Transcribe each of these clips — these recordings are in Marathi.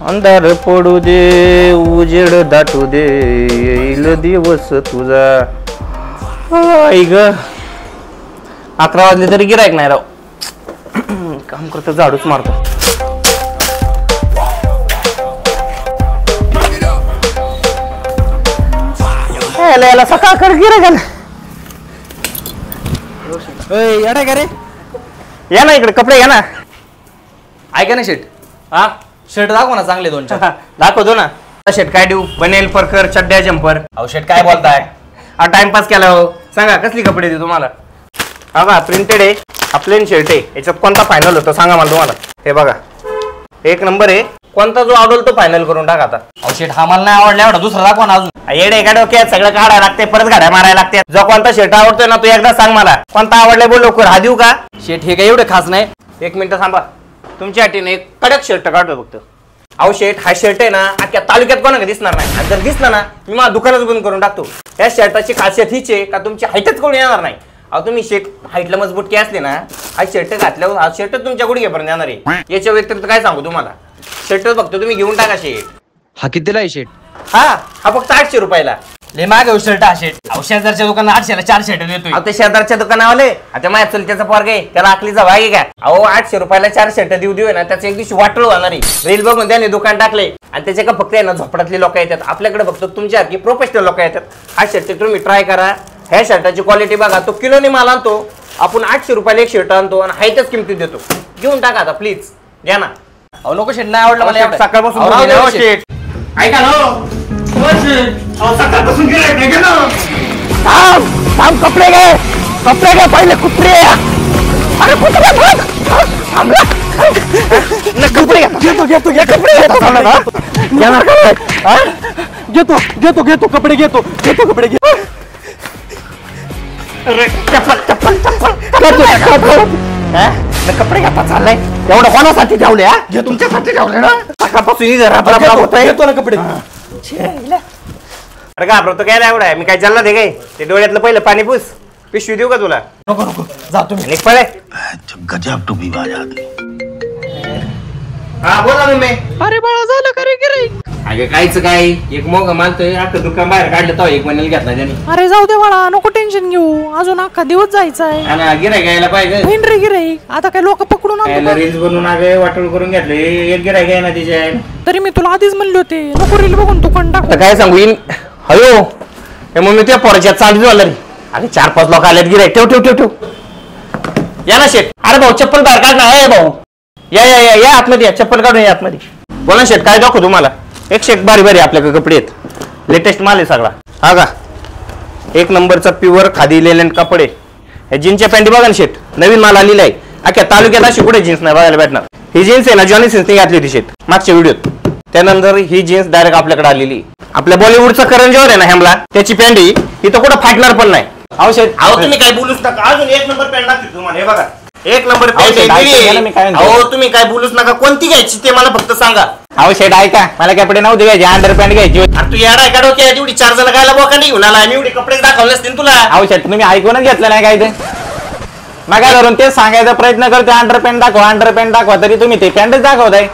अंधार पडू दे उजेड दाटू दे येईल दिवस तुझा. ऐक 11 वाजले तरी गिरायक नाही राव. काम करतो झाडूच मारतो. याला सकाळ कर गिरायक येडा का रे? या ना इकडे कपडे घ्या ना. ऐका ना शेट, हा शर्ट दाखव ना चांगले 2-4. दाखवतो ना. शेट काय देऊ? बनेल परकर चड्ड्या जम्पर. अहो शेट काय बोलताय? हा टाइमपास केला हो. सांगा कसली कपडे देऊ तुम्हाला? हा बघा प्रिंटेड आहे, हा प्लेन शर्ट आहे. याच्यात कोणता फायनल होतो सांगा मला तुम्हाला. हे बघा 1 नंबर आहे. कोणता जो आवडेल तो फायनल करून टाका आता. अहो शेट हा मला नाही आवडला एवढा, दुसरा दाखवा ना अजून. येडे एका डोक्यात सगळं काढायला लागते, परत गाड्या मारायला लागतात. जो कोणता शर्ट आवडतोय ना तो एकदा सांग मला. कोणता आवडलाय बोल लवकर. हा देऊ का? शेट हे काय एवढं खास नाही. 1 मिनिट थांबा. तुमच्या हातीने एक कडक शर्ट काढतो फक्त. अहो शेट हा शर्ट आहे ना अख्ख्या तालुक्यात कोणाला दिसणार नाही. आणि जर दिसला ना मी माझं दुकानच बंद करून टाकतो. या शर्टाची खासियत हीच आहे का तुमची हाईटच कोणी येणार नाही. अहो तुम्ही शेट हाईटला मजबूत की असले ना हा शर्ट घातल्यावर हा शर्ट तुमच्या गुडघ्यापर्यंत येणार आहे. याच्या व्यतिरिक्त काय सांगू तुम्हाला. शर्ट फक्त तुम्ही घेऊन टाका शेट. हा कितीला आहे शेट? हा फक्त 800 रुपयाला. लय माग आहे शर्ट हा शेट. अहो शेजारच्या दुकानात 800ला 4 शर्ट देतोय. अहो ते शेजारच्या दुकानावाले आता माझ्या चलत्याचा पोरगा आहे त्याला आकलीचा भाग आहे का? अहो 800 रुपयाला 4 शर्ट देऊ ना त्याचं एक दिवशी वाटळ होणार आहे. रील बघून त्याने दुकान टाकले आणि त्याच्या का फक्त आहे ना झोपडातले लोक येतात. आपल्याकडे फक्त तुमच्यासारखी प्रोफेशनल लोक येतात. हा शर्ट तुम्ही ट्राय करा. ह्या शर्टाची क्वालिटी बघा. तो किलोने माल आणतो आपण. 800 रुपयाला एक शर्ट आणतो आणि हायच्याच किमतीत देतो. घेऊन टाका आता प्लीज घ्या ना. अहो नको शेट नाही आवडला मला. सकाळपासून ऐका ना सकाळपासून कपडे घे पहिले कुत्रे. अरे कुत्रे घेतो कपडे घेतो कपडे घे. कपडे घेता चाललाय एवढं कोणासाठी ठेवले? तुमच्यासाठी ठेवले ना. सकाळपासून घेतो ना कपडे. अरे घाबरतो काय एवढा आहे? मी काय चालला ते काय ते डोळ्यातलं पहिलं पाणी पुस. पिशवी देऊ का तुला? नको नको जा तुम्ही. पळे गजब टोपी बाजात. हा बोला मम्मी. अरे बाळा झालं का रे गिराईक? अगे कायच काय एक मोग मानतोय अख्खं दुकान बाहेर काढलं तो 1 महिन्याला घेतला त्याने. अरे जाऊ दे बाळा नको टेन्शन घेऊ. अजून अख्खा दिवस जायचाय. आणि गिराईक यायला पाहिजे. होईन रे गिराईक. आता काय लोक पकडून आणतो. रील्स बनवून आगे वाटोळ करून घेतले. एक गिराईक आहे ना तिच्या. तरी मी तुला आधीच म्हणले होते नको रील बघून दुकान टाक. काय सांगू इन हयो हे मम्मी त्या पोराच्या चालू झालं रे. अरे 4-5 लोक आलेत गिराईक. ठेव या ना शेट. अरे भाऊ चप्पल बाहेर काढ ना. हे भाऊ या आतमध्ये या. चप्पल काढून या आतमध्ये. बोला शेट काय दाखवू तुम्हाला? 101 भारी आपल्याकडे कपडे आहेत. लेटेस्ट माल आहे सगळा. हा का 1 नंबरचा प्युअर खादी लेलन कपडे. हे जीन्सच्या पॅन्टी बघा ना शेट. नवीन माल आलेला आहे. अख्ख्या तालुक्यात अशी कुठे जीन्स नाही बघायला भेटणार. ही जीन्स आहे ना जॉनी सिन्सने घातली होती शेट मागच्या व्हिडिओत. त्यानंतर ही जीन्स डायरेक्ट आपल्याकडे आलेली. आपल्या बॉलिवूडचा करण जोहर आहे ना हॅमला त्याची पॅन्ट ही इथं कुठं फाटणार पण नाही. अहो शेट तुम्ही काय बोलूच नका. अजून 1 नंबर पॅन्ट दाखवतो तुम्हाला. हे बघा 1 नंबर पॅन्ट. अहो तुम्ही काय बोलूच नका. कोणती घ्यायची ते मला फक्त सांगा. अहो शेट ऐका मला कपडे नव्हते घ्यायचे. अंडर पॅन्ट घ्यायची. तू येडा का डोक्यात? एवढी 4 जण गायला बोकांडी घेऊन आला आणि एवढे कपडे दाखवले असतील तुला. अहो शेट तुम्ही ऐकूनच घेतलं नाही काय ते. मग काय धरून तेच सांगायचा प्रयत्न करते. अंडर पॅन्ट दाखवा तरी तुम्ही ते पॅन्टच दाखवताय.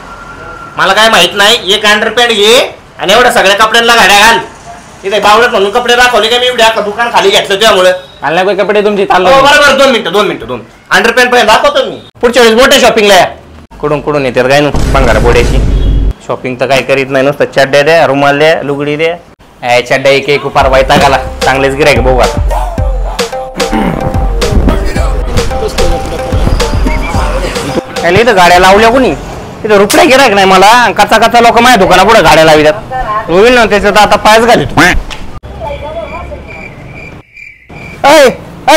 मला काय माहित नाही. एक अंडर पॅन्ट घे आणि एवढ्या सगळ्या कपड्यांना गाड्या घाल. इथे बावळत म्हणून कपडे दाखवले का मी एवढ्या दुकान खाली घेतलं त्यामुळे. मला कपडे तुमची चालू. बरोबर 2 मिनिटं. अंडर पॅन्ट पहिला दाखवतो मी. पुढच्या वेळेस मोठ्या शॉपिंगला या. कुठून येतात काय ना बंगारा बोड्याची. शॉपिंग तर काय करीत नाही नुसतं चड्ड्या द्या रुमाल द्या लुगडी द्या. चड्ड्या एक पार वैताग आला. चांगलेच गिराईक बघू आता. इथं गाड्या लावल्या कोणी? इथं रुपये गिराईक नाही मला. कचा लोक माझ्या दुकाना पुढे गाड्या लावितात. होईल ना त्याच्यात आता पायच घालित.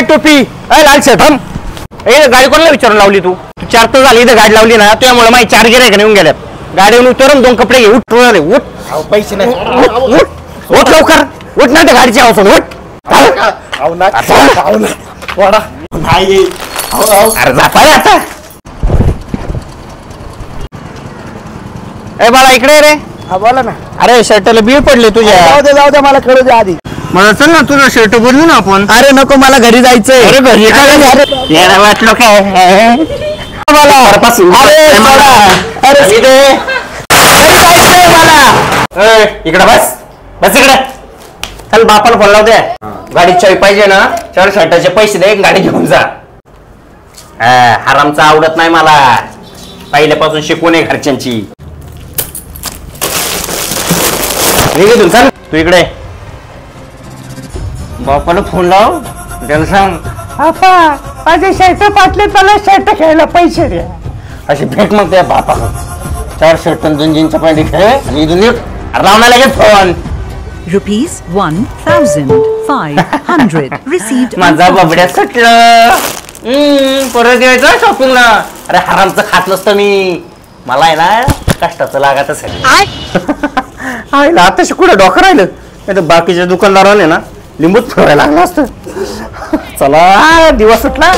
टोपी लाल शर्ट थांब. गाडी कोणाला विचारून लावली तू? 4 तर झाली इथं गाडी लावली ना त्यामुळे माझी 4 गिराईक येऊन गेल्यात. गाडीवरून उतरून 2 कपडे घे. उठ पैसे नाही. उठ लवकर उठ ना त्या गाडीची आवाज उठ. अरे जाता आता. ए बाळा इकडे रे. हा बोला ना. अरे शर्टला बीळ पडले तुझ्या. जाऊ दे मला कळू दे आधी. मला चल ना तुझं शर्ट बदलू ना आपण. अरे नको मला घरी जायचंय. अरे घरी काय वाटलं काय? मला अरे इकडे बस बस इकडे चल बापाला फोन लावते गाडी चावी पाहिजे ना 4 शर्टाचे पैसे दे गाडी घेऊन जा हरामचा आवडत नाही मला पहिल्यापासून शिकवून आहे घरच्यांची चल तू इकडे बापाला फोन लाव त्याला सांग आपा माझे शर्ट फाटले मला शर्ट खेळायला पैसे द्या अशी भेट मग त्या बापा 4 शर्ट 2 जीन्सच्या पॅन्ट खेळ आणि इथून लावणार लगेच फोन ₹1,500 received. माझा बबड्या सुटलं परत यायचं शॉपिंगला अरे हरामचं खात नसतं मी मला आहे ना कष्टाचं लागतच आहे आताशी कुठं डोकं राहिलं नाही तर बाकीच्या दुकानदाराने ना लिंबूच फिरवायला लागलं असतं चला दिवस सुटला